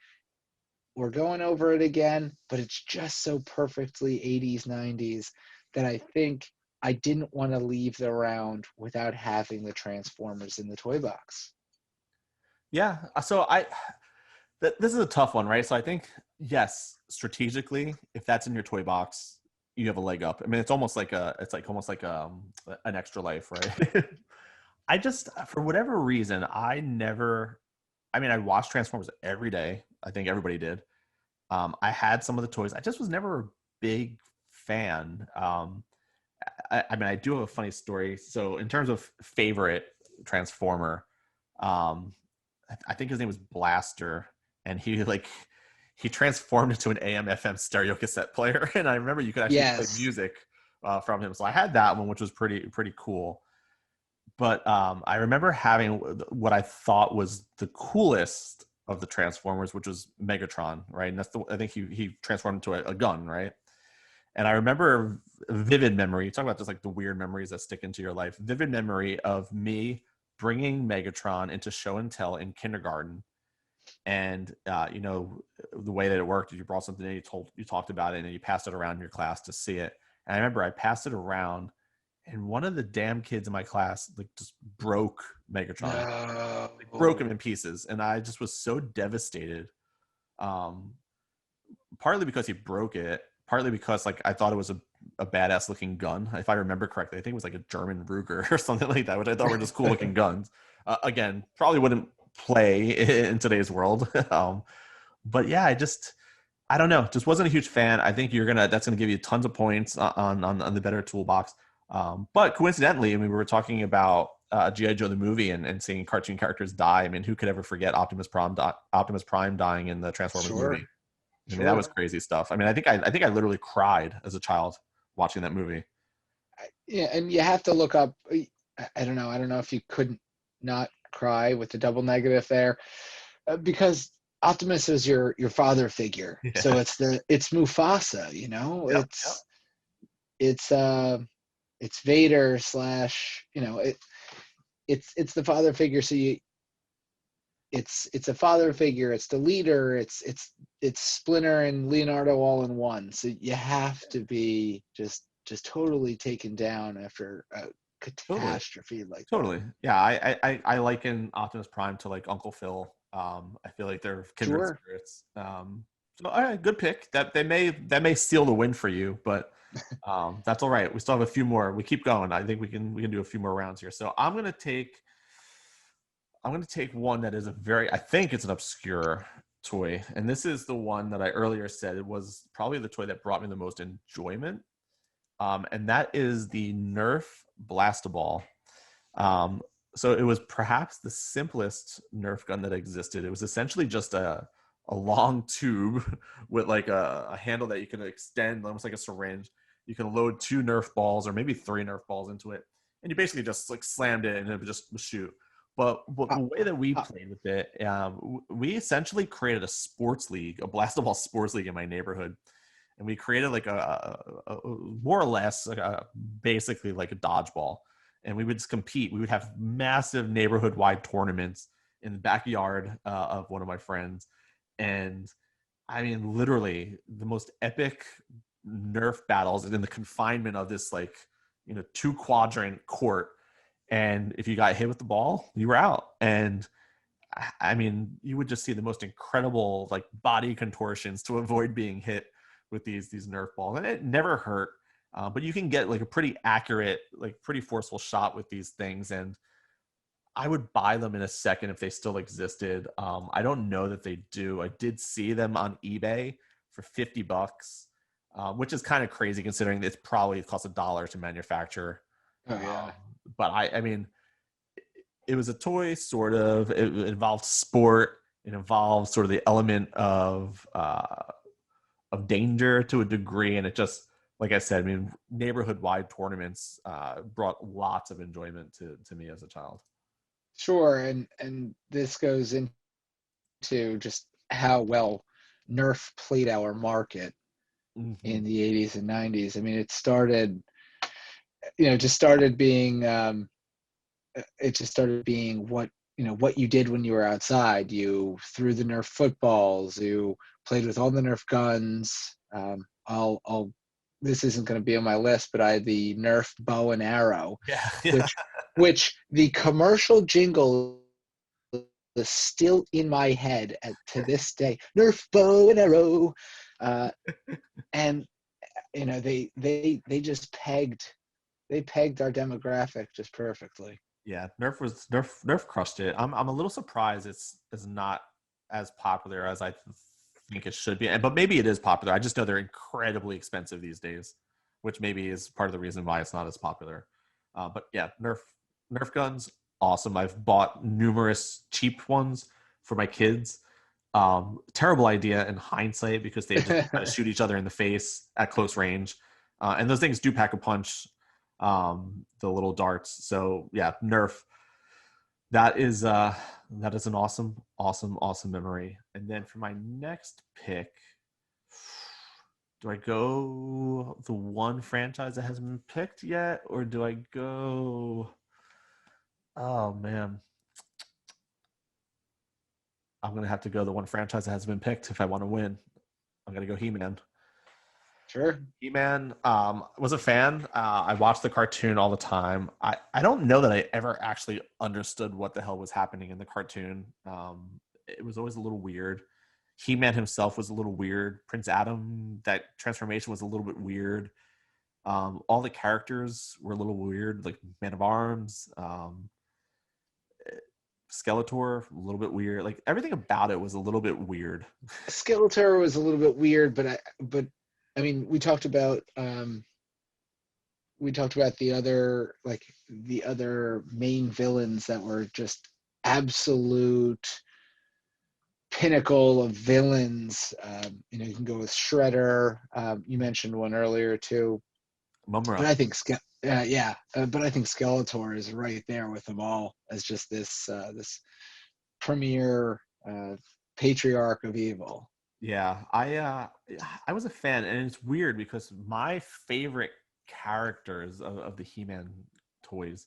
We're going over it again, but it's just so perfectly 80s, 90s that I think I didn't want to leave the round without having the Transformers in the toy box. Yeah. So this is a tough one, right? So I think, yes, strategically, if that's in your toy box, you have a leg up. I mean, it's almost like almost like an extra life, right? I just, for whatever reason, I watched Transformers every day. I think everybody did. I had some of the toys. I just was never a big fan. I do have a funny story. So in terms of favorite Transformer, I think his name was Blaster, and he transformed into an AM/FM stereo cassette player. And I remember you could actually play music from him. So I had that one, which was pretty cool. But I remember having what I thought was the coolest of the Transformers, which was Megatron, right? And I think he transformed into a gun, right? And I remember a vivid memory. You talk about just like the weird memories that stick into your life. Vivid memory of me bringing Megatron into show and tell in kindergarten, and the way that it worked, you brought something in, you talked about it, and you passed it around your class to see it. And I remember I passed it around, and one of the damn kids in my class just broke Megatron, broke him in pieces, and I just was so devastated. Partly because he broke it, partly because I thought it was a badass looking gun. If I remember correctly, I think it was like a German Ruger or something like that, which I thought were just cool looking guns. Again, probably wouldn't play in today's world. But yeah, I don't know, just wasn't a huge fan. I think that's gonna give you tons of points on the better toolbox. But coincidentally, we were talking about G.I. Joe the movie and seeing cartoon characters die. I mean, who could ever forget Optimus Prime dying in the Transformers movie? I mean, that was crazy stuff. I mean, I think I literally cried as a child watching that movie. Yeah, and you have to look up. I don't know if you couldn't not cry with the double negative there, because Optimus is your father figure. Yeah. So it's Mufasa. Yep. It's Vader / it's the father figure. So it's a father figure. It's the leader. It's Splinter and Leonardo all in one. So you have to be just totally taken down after a Totally. catastrophe like that. Totally. Yeah, I liken Optimus Prime to like Uncle Phil. I feel like they're kindred Sure. spirits. So all right, good pick. That may steal the win for you, but that's all right. We still have a few more. We keep going. I think we can do a few more rounds here. So I'm gonna take one that is I think it's an obscure toy, and this is the one that I earlier said it was probably the toy that brought me the most enjoyment. And that is the Nerf Blastable. Um, so it was perhaps the simplest Nerf gun that existed. It was essentially just a long tube with like a handle that you can extend, almost like a syringe. You can load 2 Nerf balls or maybe 3 Nerf balls into it, and you basically just like slammed it and it would just shoot. But the Uh, way that we uh, played with it, we essentially created a sports league, a blastball sports league in my neighborhood, and we created like a more or less like basically like a dodgeball, and we would just compete. We would have massive neighborhood-wide tournaments in the backyard of one of my friends, and I mean, literally the most epic Nerf battles in the confinement of this like 2-quadrant court. And if you got hit with the ball, you were out. And I mean, you would just see the most incredible like body contortions to avoid being hit with these Nerf balls, and it never hurt. But you can get like a pretty accurate, like pretty forceful shot with these things, and I would buy them in a second if they still existed. I don't know that they do. I did see them on eBay for $50, which is kind of crazy considering it costs $1 to manufacture. oh yeah. But I mean, it was a toy, sort of. It involved sport. It involved sort of the element of danger to a degree, and it just, like I said, I mean, neighborhood-wide tournaments brought lots of enjoyment to me as a child. Sure. And this goes into just how well Nerf played our market Mm-hmm. in the 80s and 90s. I mean, just started being it just started being what you did when you were outside. You threw the Nerf footballs. You played with all the Nerf guns. I'll this isn't going to be on my list, but I had the Nerf bow and arrow, Yeah, yeah, which the commercial jingle is still in my head to this day. Nerf bow and arrow, and they just pegged our demographic just perfectly. yeah. Nerf crushed it. I'm a little surprised it's not as popular as I think it should be, but maybe it is popular. I just know they're incredibly expensive these days, which maybe is part of the reason why it's not as popular. But yeah, Nerf guns, awesome. I've bought numerous cheap ones for my kids. Terrible idea in hindsight because they just try to shoot each other in the face at close range, and those things do pack a punch. The little darts. So yeah, Nerf. That is an awesome memory. And then for my next pick, do I go the one franchise that hasn't been picked yet, or do I go? Oh man, I'm gonna have to go the one franchise that hasn't been picked if I want to win. I'm gonna go He-Man. Sure. He-Man, was a fan. I watched the cartoon all the time. I don't know that I ever actually understood what the hell was happening in the cartoon. It was always a little weird. He-Man himself was a little weird. Prince Adam, that transformation was a little bit weird. All the characters were a little weird, like Man of Arms, Skeletor, a little bit weird. Like everything about it was a little bit weird. Skeletor was a little bit weird, but I mean, we talked about the other main villains that were just absolute pinnacle of villains. You can go with Shredder. You mentioned one earlier too, but Mumra. I think but I think Skeletor is right there with them all as just this premier patriarch of evil. Yeah, I was a fan, and it's weird because my favorite characters of the He-Man toys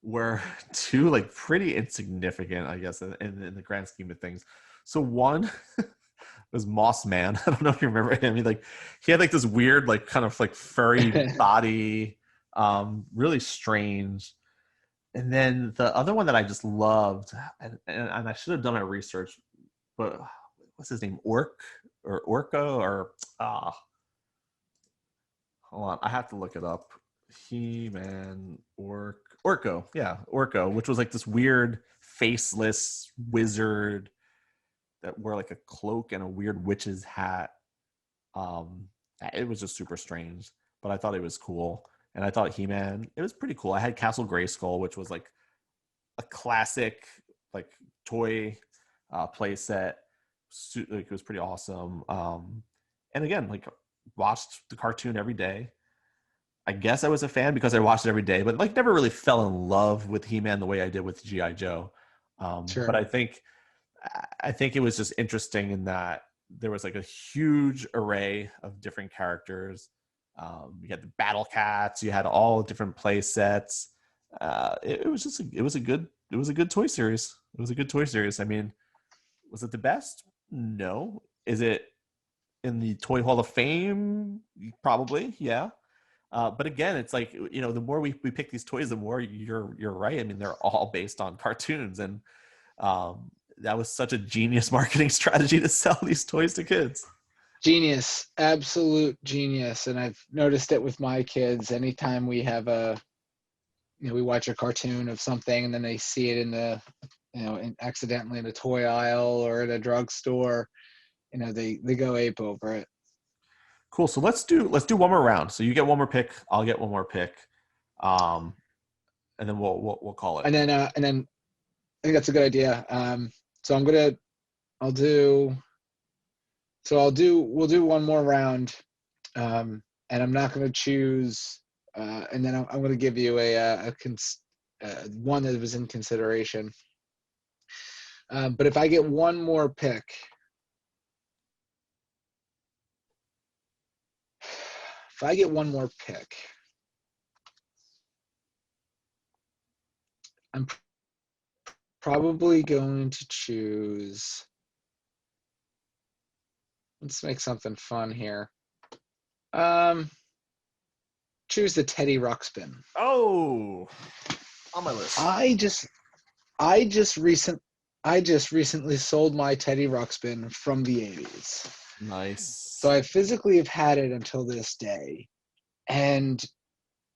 were two like pretty insignificant, I guess, in the grand scheme of things. So one was Moss Man. I don't know if you remember him. He had like this weird, like kind of like furry body, really strange. And then the other one that I just loved, and I should have done my research, but what's his name? Orko or hold on, I have to look it up. He-Man Orko, yeah, Orko, which was like this weird faceless wizard that wore like a cloak and a weird witch's hat. Um, it was just super strange, but I thought it was cool, and I thought He-Man, it was pretty cool. I had Castle Grayskull, which was like a classic like toy play set. Like it was pretty awesome. And again, like watched the cartoon every day. I guess I was a fan because I watched it every day, but like never really fell in love with He-Man the way I did with G.I. Joe. But Sure. I think it was just interesting in that there was like a huge array of different characters. You had the Battle Cats, you had all different play sets. It was a good toy series. It was a good toy series. I mean, was it the best? No. Is it in the Toy Hall of Fame? Probably, yeah. But again, it's like, the more we pick these toys, the more you're right. I mean, they're all based on cartoons, and that was such a genius marketing strategy to sell these toys to kids. Genius, absolute genius. And I've noticed it with my kids. Anytime we have we watch a cartoon of something and then they see it in the, accidentally in a toy aisle or at a drugstore, they go ape over it. Cool. So let's do one more round. So you get one more pick, I'll get one more pick, um, and then we'll call it. And then I think that's a good idea. So I'll do, we'll do one more round, and I'm not going to choose, and then I'm going to give you one that was in consideration. But if I get one more pick, I'm probably going to choose. Let's make something fun here. Choose the Teddy Ruxpin. Oh, on my list. I just recently sold my Teddy Ruxpin from the 80s. Nice. So I physically have had it until this day. And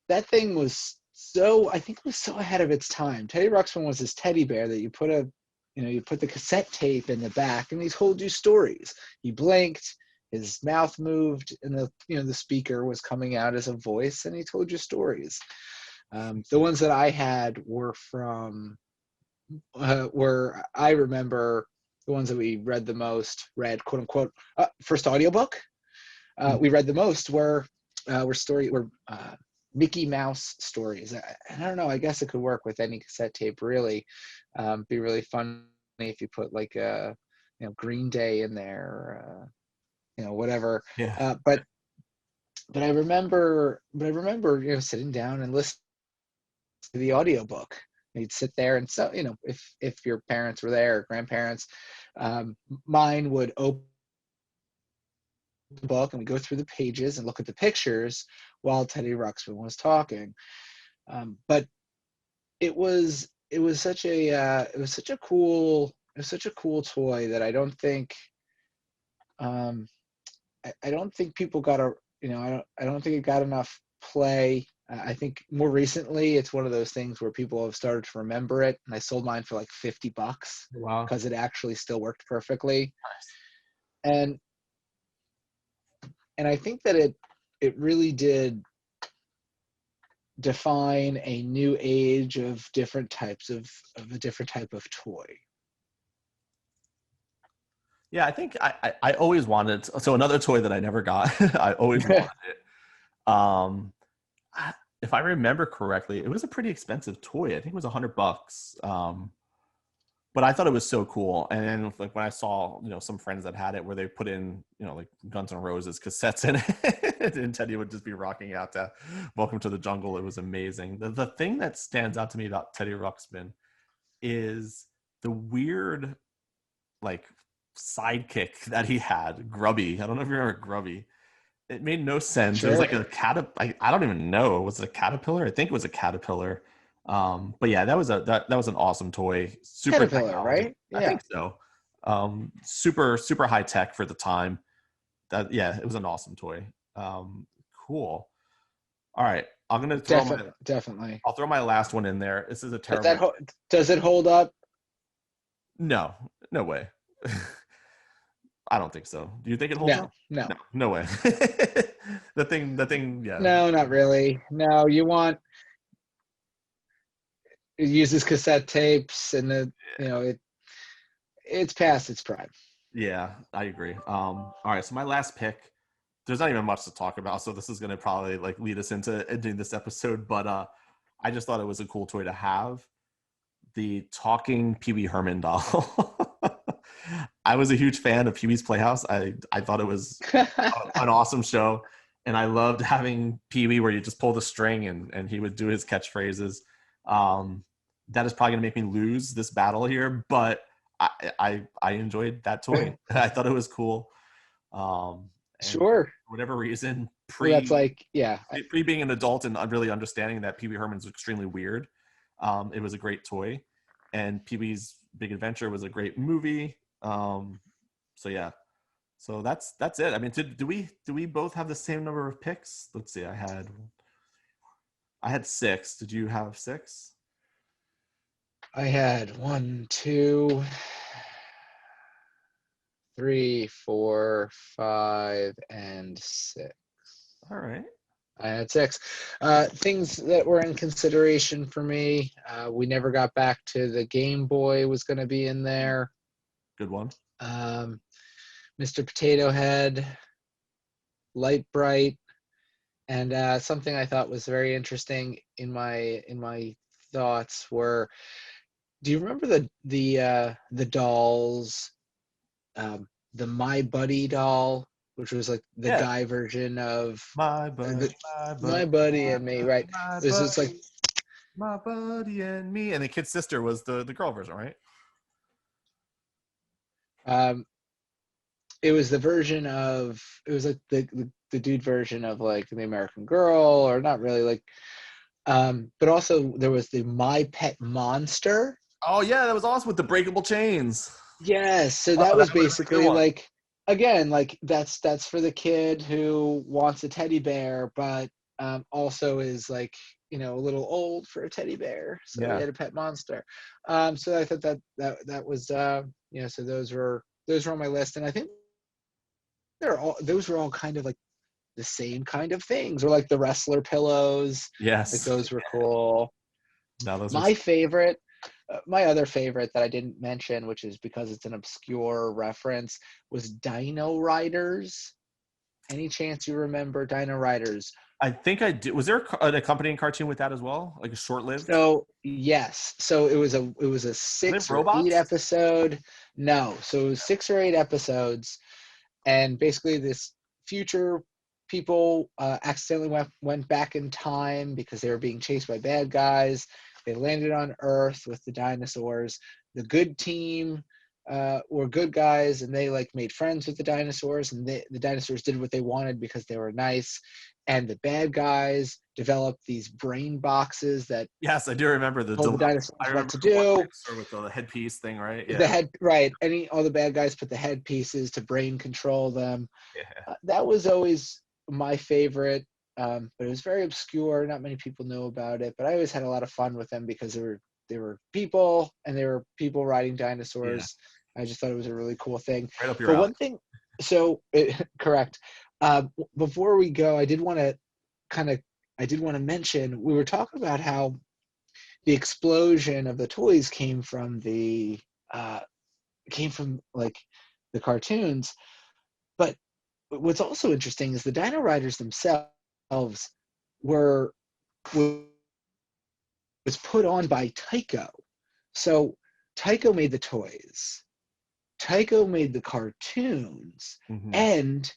that thing was I think it was so ahead of its time. Teddy Ruxpin was this teddy bear that you put the cassette tape in the back and he told you stories. He blinked, his mouth moved, and the speaker was coming out as a voice and he told you stories. The ones that I had were from where I remember the ones that we read the most, quote unquote, first audiobook we read the most were Mickey Mouse stories. And I don't know, I guess it could work with any cassette tape, really. Be really funny if you put like Green Day in there, whatever. Yeah. But I remember sitting down and listening to the audiobook. You'd sit there, and so if your parents were there or grandparents, mine would open the book and we go through the pages and look at the pictures while Teddy Ruxpin was talking. But it was such a cool toy that I don't think people got I don't think it got enough play. I think more recently it's one of those things where people have started to remember it, and I sold mine for like $50 Wow. because it actually still worked perfectly. And I think that it really did define a new age of different types of a different type of toy. Yeah, I think I always wanted, so another toy that I never got. I always wanted it. If I remember correctly, it was a pretty expensive toy. I think it was $100. but I thought it was so cool. And then like when I saw, some friends that had it where they put in, like Guns N' Roses cassettes in it, and Teddy would just be rocking out to Welcome to the Jungle. It was amazing. The thing that stands out to me about Teddy Ruxpin is the weird like sidekick that he had, Grubby. I don't know if you remember Grubby. It made no sense. It was Sure. like a I don't even know. Was it a caterpillar? I think it was a caterpillar. But yeah, that was an awesome toy. Super Caterpillar, technology. right? I Yeah. think so. Super high tech for the time. It was an awesome toy. Cool. All right, I'm gonna Definitely. I'll throw my last one in there. This is a But terrible. does it hold up? No, no way. I don't think so. Do you think it holds No, up? no, No, no way. The thing, yeah. no, not really. No, it uses cassette tapes, and it's past its prime. Yeah, I agree. All right, so my last pick, there's not even much to talk about, so this is gonna probably like lead us into ending this episode, but I just thought it was a cool toy to have. The talking Pee Wee Herman doll. I was a huge fan of Pee Wee's Playhouse. I thought it was an awesome show, and I loved having Pee Wee where you just pull the string and he would do his catchphrases. Um, that is probably gonna make me lose this battle here, but I enjoyed that toy. I thought it was cool. And Sure. for whatever reason, Well, that's like, yeah. pre being an adult and really understanding that Pee Wee Herman's extremely weird, it was a great toy, and Pee Wee's Big Adventure was a great movie. So yeah, so that's it. I mean, do we both have the same number of picks? Let's see. I had 6. Did you have 6? I had 1, 2, 3, 4, 5, and 6. All right. I had 6. Things that were in consideration for me. We never got back to the Game Boy was going to be in there. Good one. Mr. Potato Head, Light Bright, and something I thought was very interesting in my thoughts were. Do you remember the dolls? The My Buddy doll, which was like the Yeah. guy version of My buddy, My Buddy and Me, right? This is like my buddy and me, and the kid's sister was the girl version, right? it was the version of it was like the dude version of like the American Girl, or not really like, but also there was the My Pet Monster. Oh yeah, that was awesome with the breakable chains. Yes, so Oh, that was that was a good basically one. like, again, like that's for the kid who wants a teddy bear, but also is like, a little old for a teddy bear, so he Yeah. had a pet monster. So I thought that was so those were on my list, and I think those were all kind of like the same kind of things, or like the wrestler pillows, like Yes. those were cool. No, those are. My other favorite that I didn't mention, which is because it's an obscure reference, was Dino Riders. Any chance you remember Dino Riders? I think I did. Was there an accompanying cartoon with that as well, like a short-lived? So yes, so it was a Are they 6 or 8 robots? episode. No, so it was 6 or 8 episodes, and basically this future people accidentally went back in time because they were being chased by bad guys. They landed on Earth with the dinosaurs. The good team were good guys, and they like made friends with the dinosaurs, and the dinosaurs did what they wanted because they were nice. And the bad guys developed these brain boxes that Yes, I do remember the told the dilemma. dinosaurs I what remember to the one do. dinosaur with the headpiece thing, right? The Yeah. head, right? All the bad guys put the headpieces to brain control them. Yeah. That was always my favorite, but it was very obscure. Not many people know about it, but I always had a lot of fun with them because they were people, and they were people riding Yeah. dinosaurs. I just thought it was a really cool thing. Right up your But alley. one thing, correct. Before we go, I did want to mention, we were talking about how the explosion of the toys came from like the cartoons. But what's also interesting is the Dino Riders themselves were was put on by Tycho. So Tycho made the toys. Tycho made the cartoons, and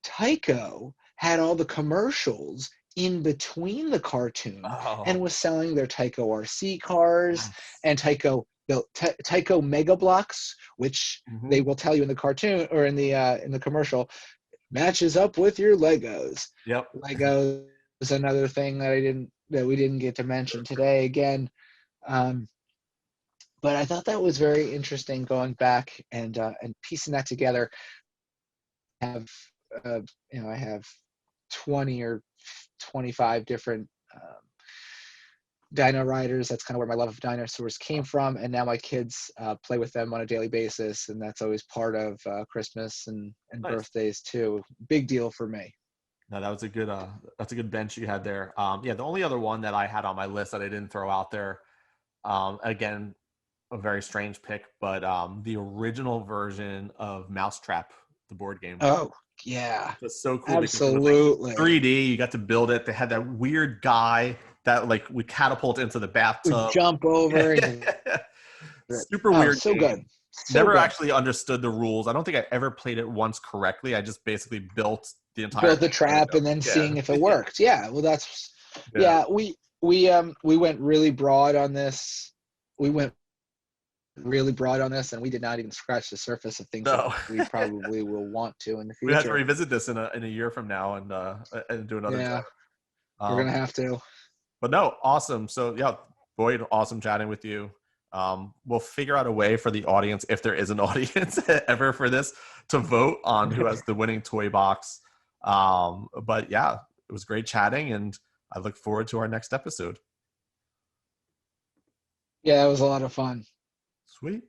Tycho had all the commercials in between the cartoon and was selling their Tycho RC cars. And Tycho built Tycho Mega Blocks, which they will tell you in the cartoon or in the commercial matches up with your Legos. Yep. Legos is another thing that we didn't get to mention today again. But I thought that was very interesting going back and piecing that together. I have 20 or 25 different dino riders. That's kind of where my love of dinosaurs came from, and now my kids play with them on a daily basis, and that's always part of Christmas and Nice. Birthdays too. Big deal for me. No, that was a good bench you had there. The only other one that I had on my list that I didn't throw out there, again, a very strange pick, but the original version of Mousetrap, the board game. Oh yeah, it's so cool. Absolutely. Because it was like 3D. You got to build it. They had that weird guy that like would catapult into the bathtub, jump over. Super weird. So game. Good. Never actually understood the rules. I don't think I ever played it once correctly. I just basically built the trap and then seeing if it worked. Yeah. Well, that's we went really broad on this. And we did not even scratch the surface of things that we probably will want to in the future. We have to revisit this in a year from now and do another time. We're gonna have to. But no, awesome. So yeah, Boyd, awesome chatting with you. We'll figure out a way for the audience, if there is an audience ever for this, to vote on who has the winning toy box. But yeah, it was great chatting, and I look forward to our next episode. Yeah, it was a lot of fun. Sweet.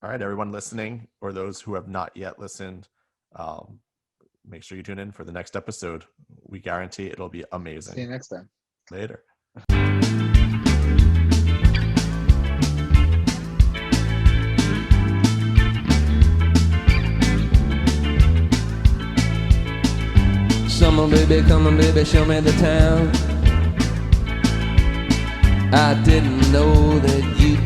All right, everyone listening, or those who have not yet listened, make sure you tune in for the next episode. We guarantee it'll be amazing. See you next time. Later. Come on, baby, show me the town. I didn't know that you